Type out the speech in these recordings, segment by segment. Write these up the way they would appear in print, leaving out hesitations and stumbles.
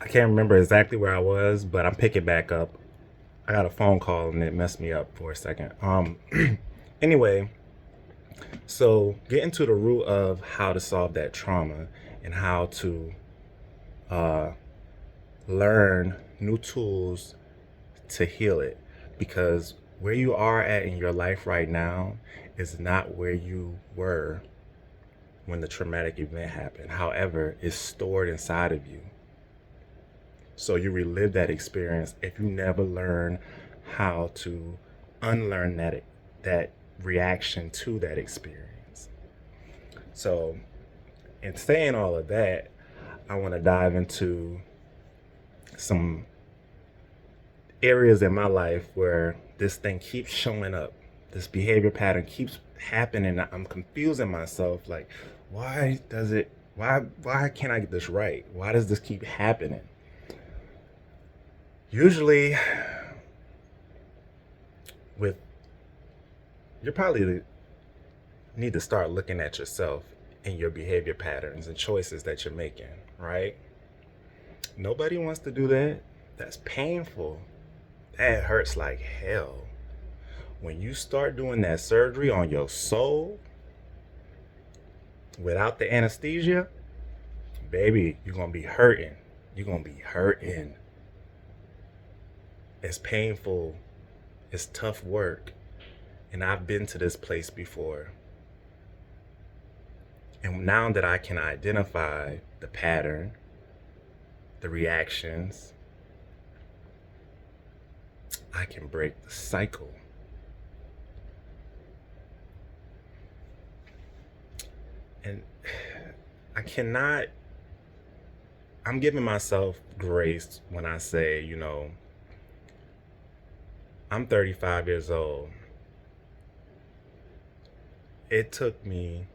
I can't remember exactly where I was, but I'm picking back up. I got a phone call and it messed me up for a second. Anyway, so getting to the root of how to solve that trauma and how to uh, learn new tools to heal it, because where you are at in your life right now is not where you were when the traumatic event happened. However, it's stored inside of you. So you relive that experience if you never learn how to unlearn that reaction to that experience. So, in saying all of that, I want to dive into some areas in my life where this thing keeps showing up. This behavior pattern keeps happening. I'm confusing myself like, why does it why can't I get this right? Why does this keep happening? Usually with you probably need to start looking at yourself and your behavior patterns and choices that you're making, right? Nobody wants to do that. That's painful. That hurts like hell. When you start doing that surgery on your soul without the anesthesia, baby, you're going to be hurting. You're going to be hurting. It's painful. It's tough work. And I've been to this place before. And now that I can identify the pattern, the reactions, I can break the cycle. And I cannot, I'm giving myself grace when I say, I'm 35 years old. It took me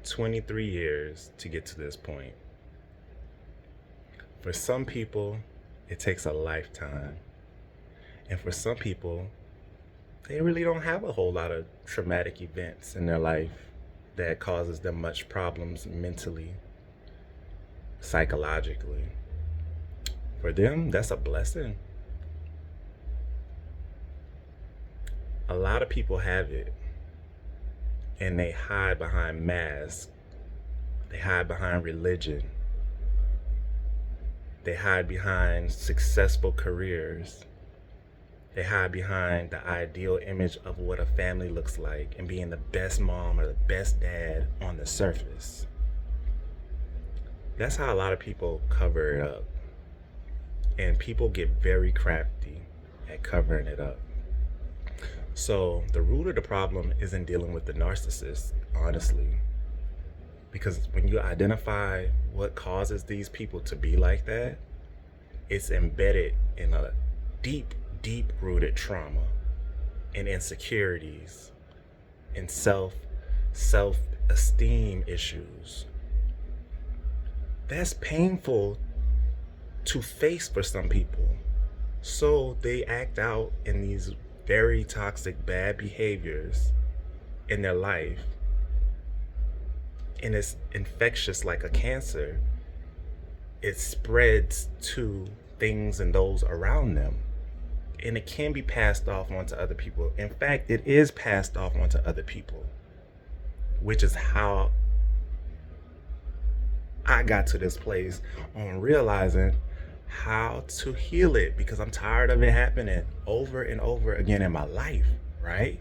23 years to get to this point. For some people, it takes a lifetime. And for some people, they really don't have a whole lot of traumatic events in their life that causes them much problems mentally, psychologically. For them, that's a blessing. A lot of people have it and they hide behind masks. They hide behind religion. They hide behind successful careers. They hide behind the ideal image of what a family looks like and being the best mom or the best dad on the surface. That's how a lot of people cover it up. And people get very crafty at covering it up. So the root of the problem isn't dealing with the narcissist, honestly. Because when you identify what causes these people to be like that, it's embedded in a deep, deep rooted trauma and insecurities and self esteem issues. That's painful to face for some people. So they act out in these very toxic, bad behaviors in their life. And it's infectious like a cancer. It spreads to things and those around them. And it can be passed off onto other people. In fact, it is passed off onto other people, which is how I got to this place on realizing how to heal it, because I'm tired of it happening over and over again in my life, right?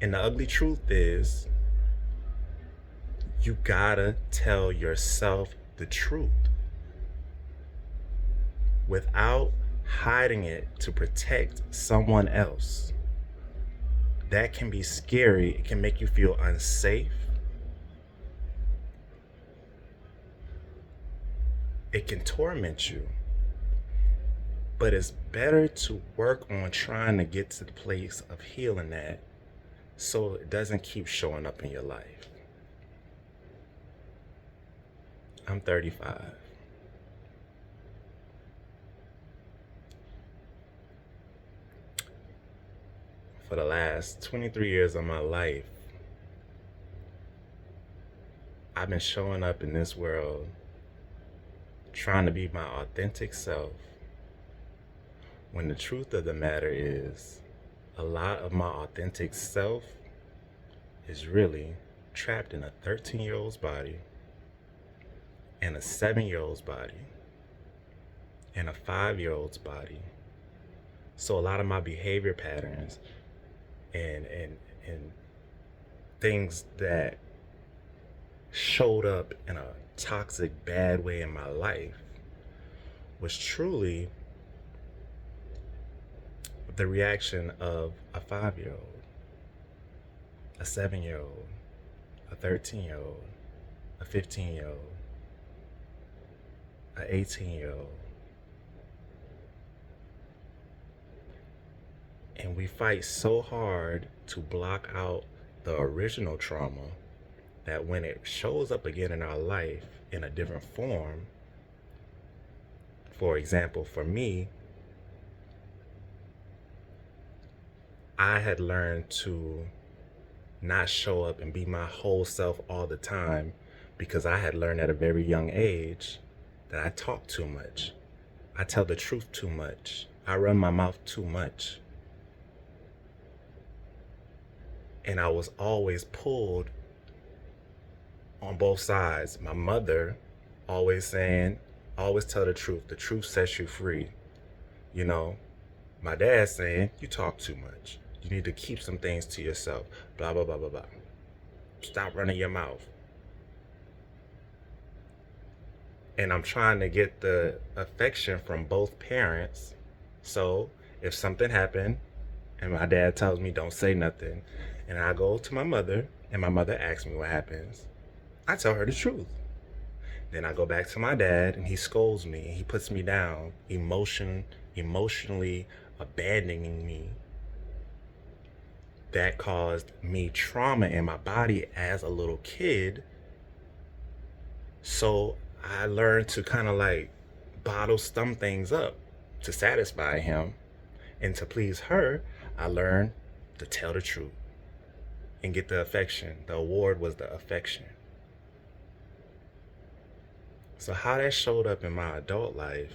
And the ugly truth is, you gotta tell yourself the truth without hiding it to protect someone else. That can be scary. It can make you feel unsafe. It can torment you. But it's better to work on trying to get to the place of healing that so it doesn't keep showing up in your life. I'm 35. For the last 23 years of my life, I've been showing up in this world trying to be my authentic self, when the truth of the matter is, a lot of my authentic self is really trapped in a 13-year-old's body, and a 7-year-old's body, and a 5-year-old's body. So a lot of my behavior patterns and things that showed up in a toxic, bad way in my life was truly the reaction of a 5-year-old, a 7-year-old, a 13-year-old, a 15-year-old, an 18-year-old. And we fight so hard to block out the original trauma that when it shows up again in our life in a different form, for example, for me, I had learned to not show up and be my whole self all the time because I had learned at a very young age that I talk too much. I tell the truth too much. I run my mouth too much. And I was always pulled on both sides. My mother always saying, always tell the truth sets you free. You know, my dad saying, you talk too much. You need to keep some things to yourself. Blah, blah, blah, blah, blah. Stop running your mouth. And I'm trying to get the affection from both parents. So if something happened and my dad tells me don't say nothing, and I go to my mother and my mother asks me what happens, I tell her the truth. Then I go back to my dad and he scolds me and he puts me down, emotionally abandoning me. That caused me trauma in my body as a little kid. So I learned to kind of like bottle some things up to satisfy him. And to please her, I learned to tell the truth and get the affection. The award was the affection. So how that showed up in my adult life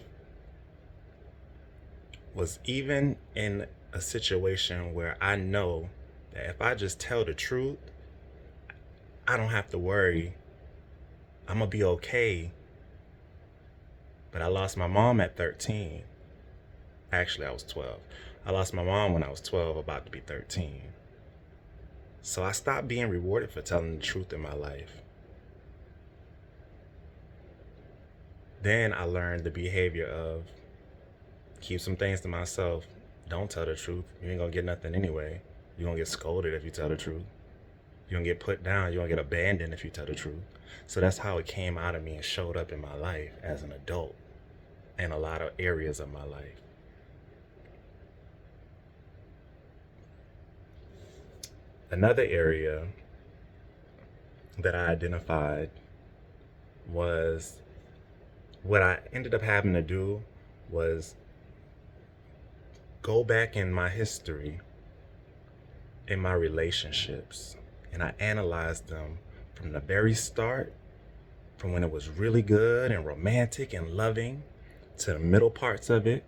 was even in a situation where I know that if I just tell the truth, I don't have to worry. I'm gonna be okay. But I lost my mom at 13. Actually, I was 12. I lost my mom when I was 12, about to be 13. So I stopped being rewarded for telling the truth in my life. Then I learned the behavior of keep some things to myself. Don't tell the truth. You ain't gonna get nothing anyway. You're gonna get scolded if you tell the truth. You're gonna get put down. You're gonna get abandoned if you tell the truth. So that's how it came out of me and showed up in my life as an adult in a lot of areas of my life. Another area that I identified was what I ended up having to do was go back in my history, in my relationships, and I analyzed them from the very start, from when it was really good and romantic and loving, to the middle parts of it,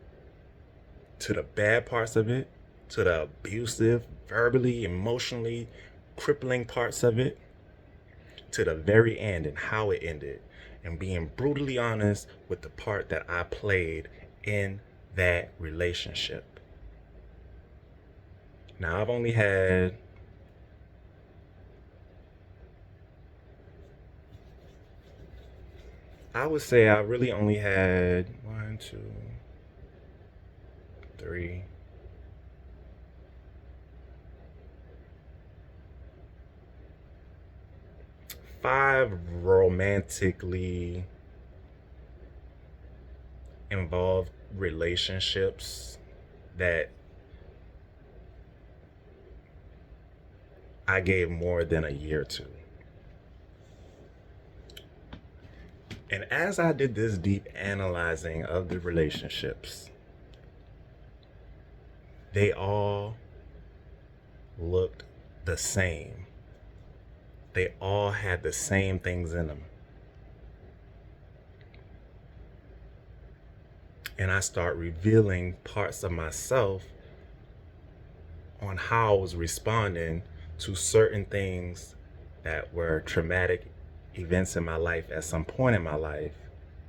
to the bad parts of it, to the abusive, verbally, emotionally crippling parts of it, to the very end and how it ended, and being brutally honest with the part that I played in that relationship. Now, I've only had I would say I really only had 1, 2, 3, 5 romantically involved relationships that I gave more than a year to. And as I did this deep analyzing of the relationships, they all looked the same. They all had the same things in them. and I start revealing parts of myself on how I was responding to certain things that were traumatic events in my life at some point in my life,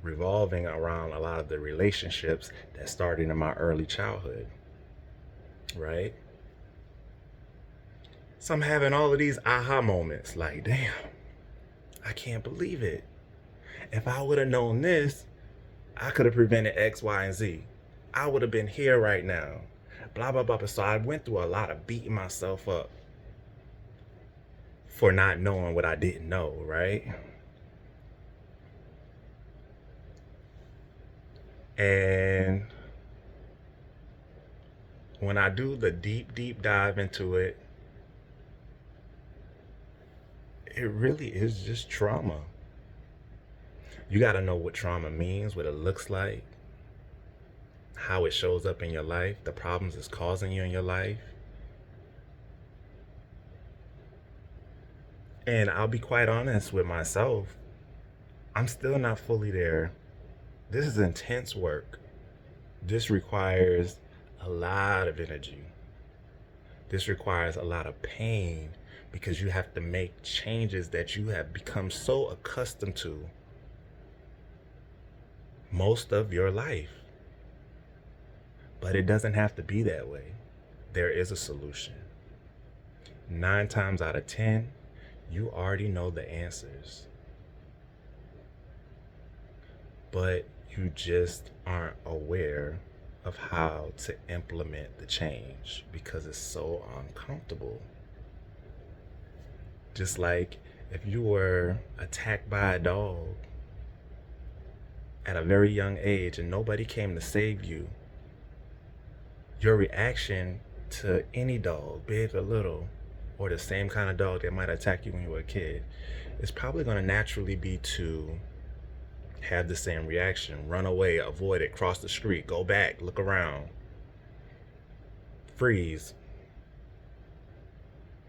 revolving around a lot of the relationships that started in my early childhood, right? So I'm having all of these aha moments like, damn, I can't believe it. If I would have known this, I could have prevented X, Y, and Z. I would have been here right now. Blah, blah, blah. So I went through a lot of beating myself up for not knowing what I didn't know, right? And when I do the deep, deep dive into it, it really is just trauma. You got to know what trauma means, what it looks like, how it shows up in your life, the problems it's causing you in your life. And I'll be quite honest with myself, I'm still not fully there. This is intense work. This requires a lot of energy. This requires a lot of pain because you have to make changes that you have become so accustomed to most of your life. But it doesn't have to be that way. There is a solution. 9 times out of 10, you already know the answers. But you just aren't aware of how to implement the change because it's so uncomfortable. Just like if you were attacked by a dog at a very young age and nobody came to save you, your reaction to any dog, big or little, or the same kind of dog that might attack you when you were a kid, is probably going to naturally be to have the same reaction. Run away, avoid it, cross the street, go back, look around, freeze.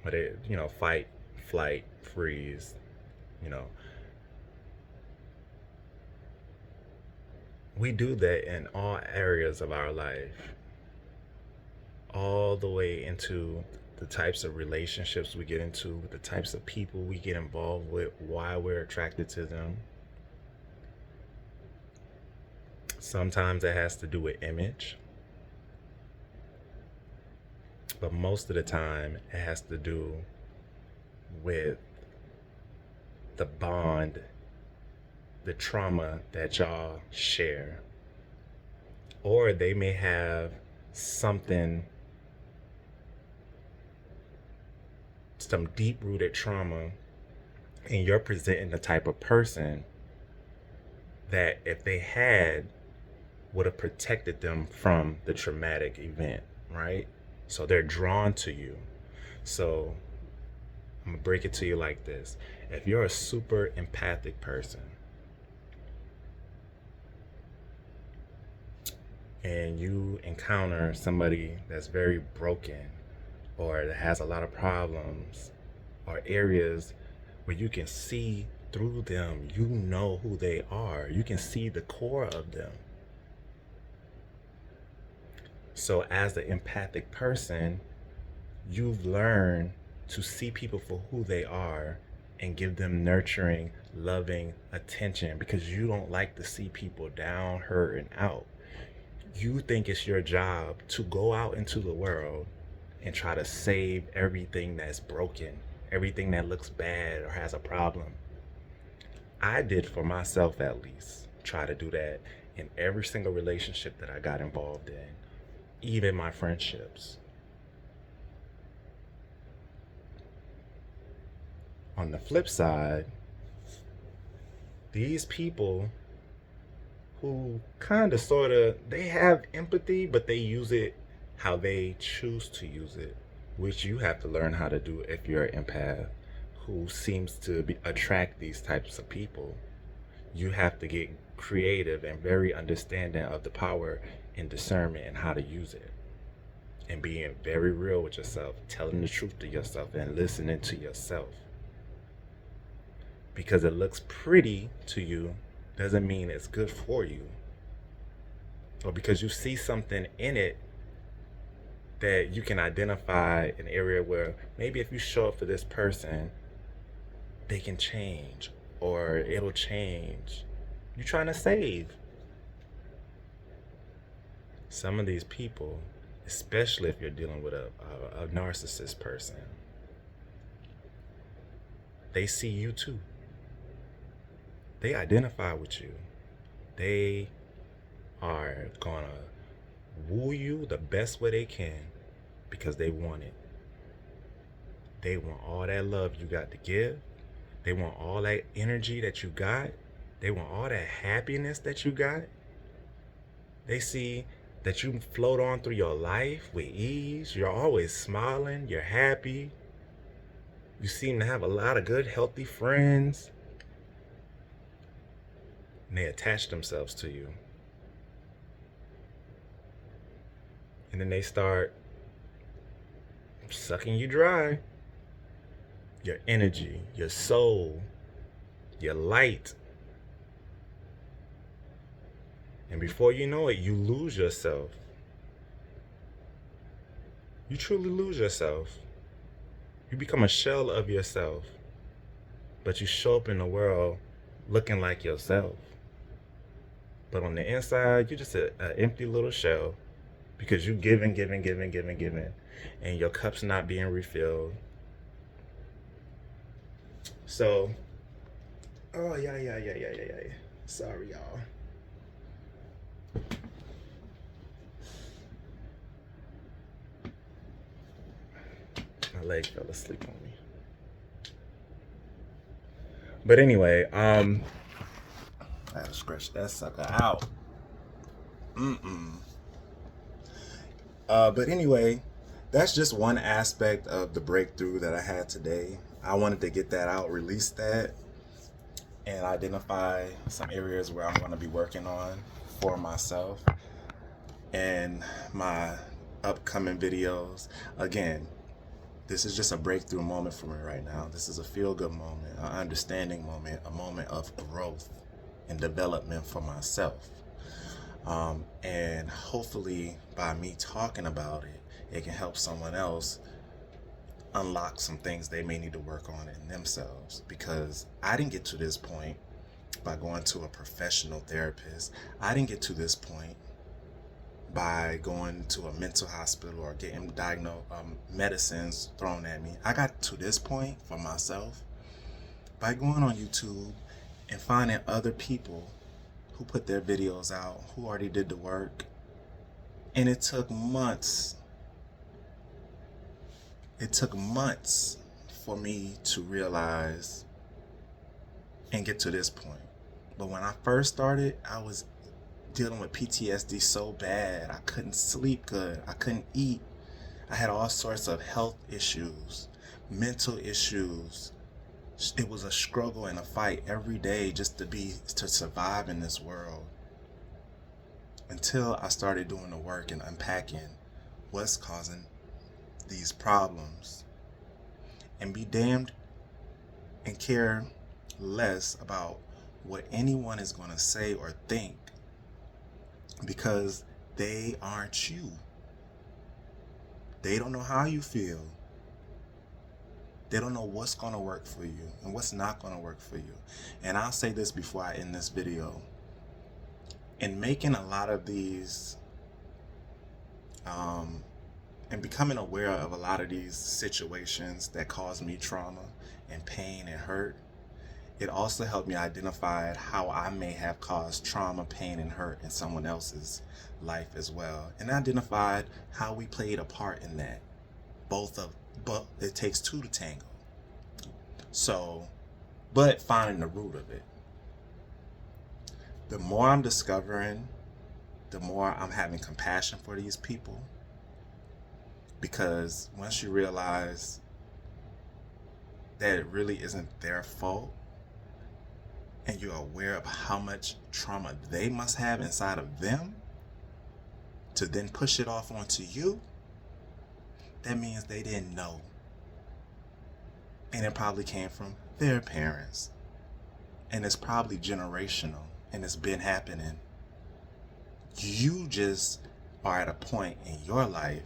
But it, fight, flight, freeze, We do that in all areas of our life, all the way into the types of relationships we get into, the types of people we get involved with, why we're attracted to them. Sometimes it has to do with image, but most of the time it has to do with the bond, the trauma that y'all share. Or they may have something, some deep-rooted trauma, and you're presenting the type of person that if they had, would have protected them from the traumatic event, right? So they're drawn to you. So I'm gonna break it to you like this. If you're a super empathic person and you encounter somebody that's very broken or that has a lot of problems or areas where you can see through them, you know who they are, you can see the core of them. So as an empathic person, you've learned to see people for who they are and give them nurturing, loving attention because you don't like to see people down, hurt, and out. You think it's your job to go out into the world and try to save everything that's broken, everything that looks bad or has a problem. I did, for myself at least, try to do that in every single relationship that I got involved in, even my friendships. On the flip side, these people who kind of sort of, they have empathy, but they use it how they choose to use it, which you have to learn how to do if you're an empath who seems to attract these types of people. You have to get creative and very understanding of the power and discernment and how to use it. And being very real with yourself, telling the truth to yourself and listening to yourself. Because it looks pretty to you doesn't mean it's good for you. or because you see something in it that you can identify an area where maybe if you show up for this person, they can change or it'll change. You're trying to save. Some of these people, especially if you're dealing with a narcissist person, they see you too. They identify with you. They are gonna woo you the best way they can because they want it. They want all that love you got to give. They want all that energy that you got. They want all that happiness that you got. They see that you float on through your life with ease. You're always smiling. You're happy. You seem to have a lot of good, healthy friends. And they attach themselves to you. And then they start sucking you dry. Your energy, your soul, your light. And before you know it, you lose yourself. You truly lose yourself. You become a shell of yourself. But you show up in the world looking like yourself. But on the inside, you're just an empty little shell because you giving. And your cup's not being refilled. So, oh, yeah. Sorry, y'all. My leg fell asleep on me. But anyway, I had to scratch that sucker out. But anyway, that's just one aspect of the breakthrough that I had today. I wanted to get that out, release that, and identify some areas where I'm going to be working on for myself and my upcoming videos. Again, this is just a breakthrough moment for me right now. This is a feel-good moment, an understanding moment, a moment of growth and development for myself. And hopefully by me talking about it, it can help someone else unlock some things they may need to work on in themselves. Because I didn't get to this point by going to a professional therapist. I didn't get to this point by going to a mental hospital or getting diagnosed, medicines thrown at me. I got to this point for myself by going on YouTube and finding other people who put their videos out, who already did the work. And it took months. It took months for me to realize and get to this point. But when I first started, I was dealing with PTSD so bad. I couldn't sleep good. I couldn't eat. I had all sorts of health issues, mental issues. It was a struggle and a fight every day just to survive in this world. Until I started doing the work and unpacking what's causing these problems, and be damned and care less about what anyone is going to say or think, because they aren't you. They don't know how you feel. They don't know what's going to work for you and what's not going to work for you. And I'll say this before I end this video. In making a lot of these and becoming aware of a lot of these situations that cause me trauma and pain and hurt, it also helped me identify how I may have caused trauma, pain, and hurt in someone else's life as well, and identified how we played a part in that. But it takes two to tango. So, but finding the root of it. The more I'm discovering, the more I'm having compassion for these people. Because once you realize that it really isn't their fault, and you're aware of how much trauma they must have inside of them, to then push it off onto you, that means they didn't know. And it probably came from their parents. And it's probably generational, and it's been happening. You just are at a point in your life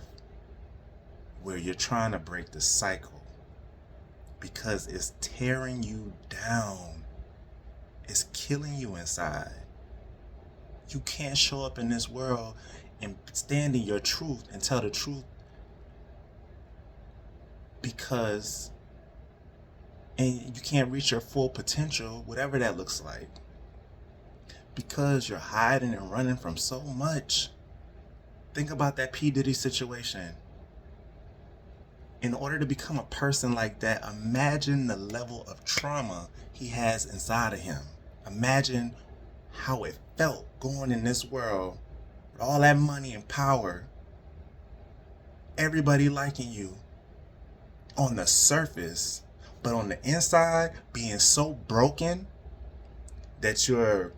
where you're trying to break the cycle because it's tearing you down. It's killing you inside. You can't show up in this world and stand in your truth and tell the truth because and you can't reach your full potential, whatever that looks like, because you're hiding and running from so much. Think about that P. Diddy situation. In order to become a person like that, imagine the level of trauma he has inside of him. Imagine how it felt going in this world with all that money and power, everybody liking you on the surface, but on the inside being so broken that you're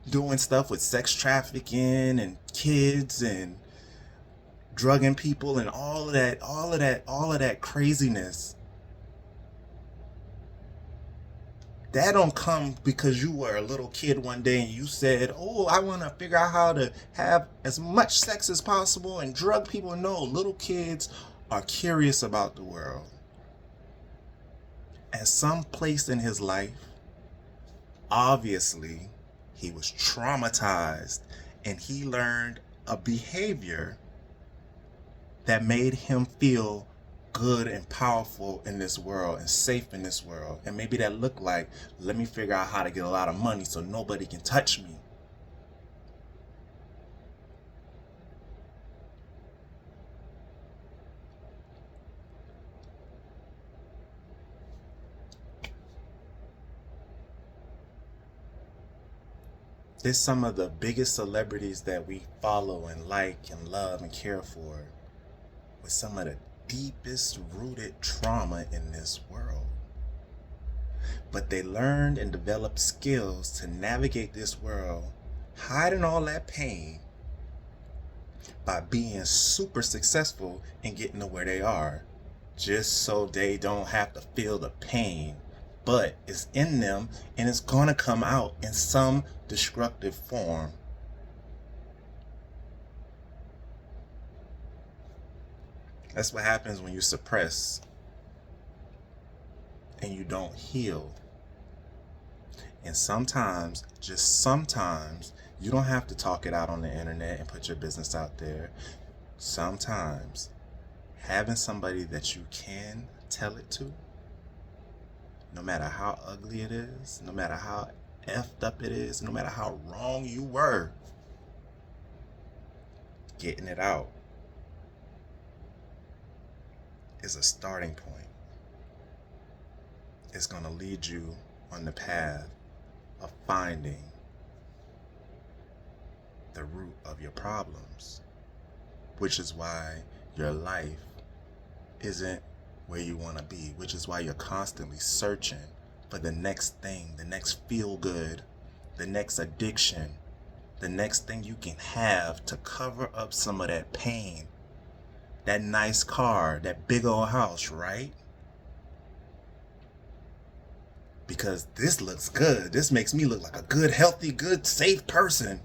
doing stuff with sex trafficking and kids and drugging people and all of that craziness. That don't come because you were a little kid one day and you said, oh, I want to figure out how to have as much sex as possible and drug people. No, little kids are curious about the world. At some place in his life, obviously, he was traumatized and he learned a behavior that made him feel good and powerful in this world and safe in this world. And maybe that looked like, let me figure out how to get a lot of money so nobody can touch me. There's some of the biggest celebrities that we follow and like and love and care for with some of the deepest rooted trauma in this world. But they learned and developed skills to navigate this world, hiding all that pain by being super successful and getting to where they are, just so they don't have to feel the pain. But it's in them and it's gonna come out in some destructive form. That's what happens when you suppress and you don't heal. And sometimes, just sometimes, you don't have to talk it out on the internet and put your business out there. Sometimes, having somebody that you can tell it to, no matter how ugly it is, no matter how effed up it is, no matter how wrong you were, getting it out is a starting point. It's going to lead you on the path of finding the root of your problems, which is why your life isn't where you want to be, which is why you're constantly searching for the next thing, the next feel good, the next addiction, the next thing you can have to cover up some of that pain. That nice car, that big old house, right? Because this looks good. This makes me look like a good, healthy, good, safe person.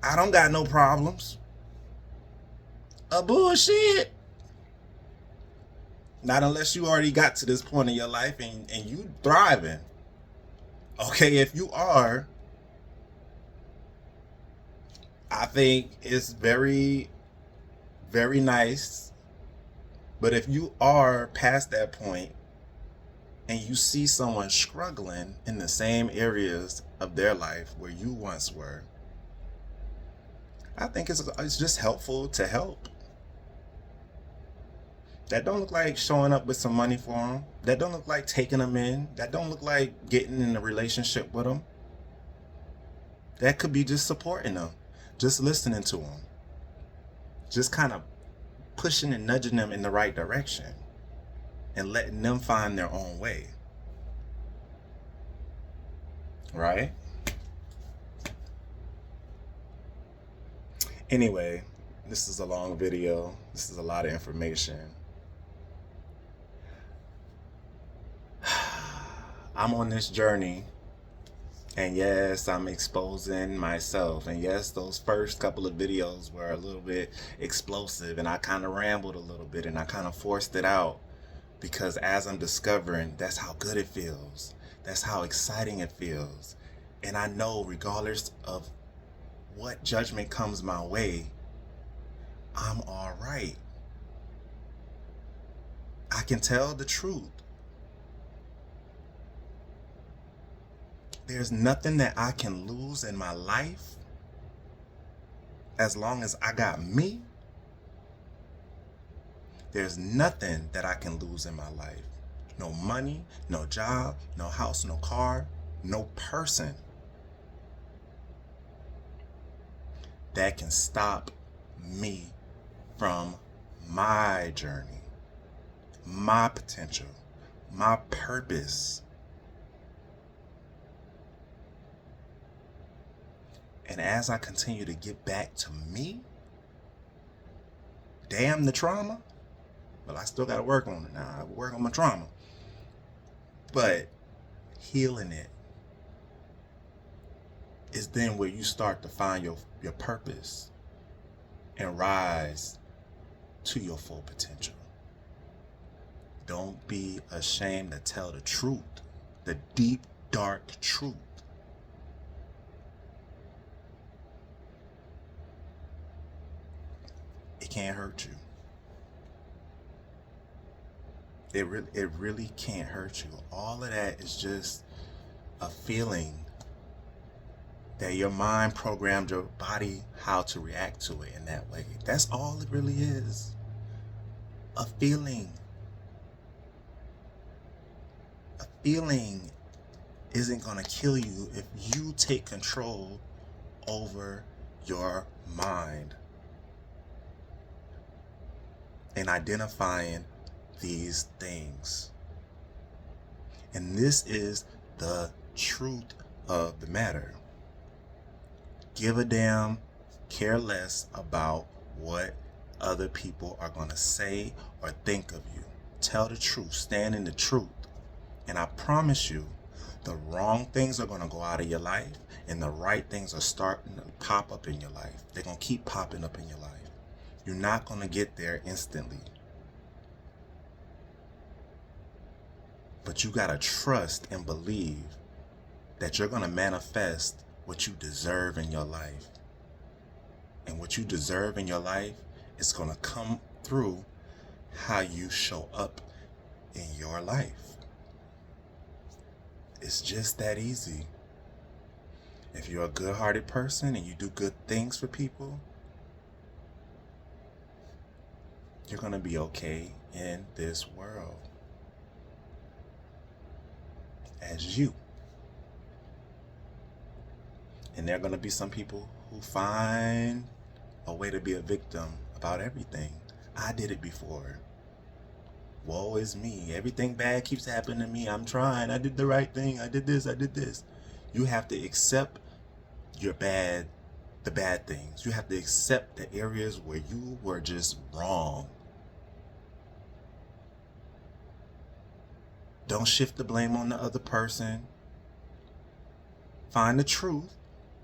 I don't got no problems. Bullshit. Not unless you already got to this point in your life and you thriving. Okay, if you are, I think it's very, very nice. But if you are past that point and you see someone struggling in the same areas of their life where you once were, I think it's just helpful to help. That don't look like showing up with some money for them. That don't look like taking them in. That don't look like getting in a relationship with them. That could be just supporting them, just listening to them, just kind of pushing and nudging them in the right direction and letting them find their own way. Right? Anyway, this is a long video. This is a lot of information. I'm on this journey And yes, I'm exposing myself. And yes, those first couple of videos were a little bit explosive and I kind of rambled a little bit and I kind of forced it out because as I'm discovering, that's how good it feels. That's how exciting it feels. And I know regardless of what judgment comes my way, I'm all right. I can tell the truth. There's nothing that I can lose in my life as long as I got me. There's nothing that I can lose in my life. No money, no job, no house, no car, no person that can stop me from my journey, my potential, my purpose. And as I continue to get back to me, damn the trauma. Well, I still got to work on it now. I work on my trauma. But healing it is then where you start to find your purpose and rise to your full potential. Don't be ashamed to tell the truth, the deep, dark truth. It can't hurt you. It really can't hurt you. All of that is just a feeling that your mind programmed your body how to react to it in that way. That's all it really is. A feeling. A feeling isn't going to kill you if you take control over your mind and identifying these things. And this is the truth of the matter. Give a damn, care less about what other people are going to say or think of you. Tell the truth, stand in the truth. And I promise you, the wrong things are going to go out of your life and the right things are starting to pop up in your life. They're going to keep popping up in your life. You're not going to get there instantly. But you got to trust and believe that you're going to manifest what you deserve in your life. And what you deserve in your life is going to come through how you show up in your life. It's just that easy. If you're a good-hearted person and you do good things for people, you're going to be okay in this world. As you. And there are going to be some people who find a way to be a victim about everything. I did it before. Woe is me. Everything bad keeps happening to me. I'm trying. I did the right thing. I did this. I did this. You have to accept the bad things. You have to accept the areas where you were just wrong. Don't shift the blame on the other person. Find the truth.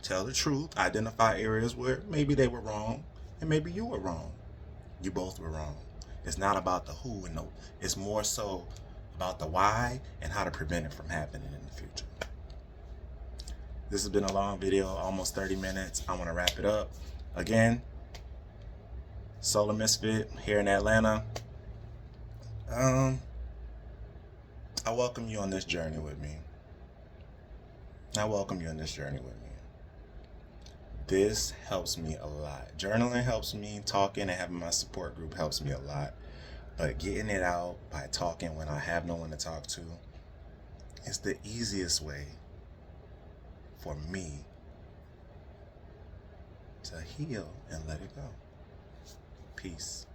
Tell the truth. Identify areas where maybe they were wrong and maybe you were wrong. You both were wrong. It's not about the who and the, it's more so about the why and how to prevent it from happening in the future. This has been a long video, almost 30 minutes. I want to wrap it up. Again, Solar Misfit here in Atlanta. I welcome you on this journey with me. This helps me a lot. Journaling helps me. Talking and having my support group helps me a lot. But getting it out by talking when I have no one to talk to is the easiest way for me to heal and let it go. Peace.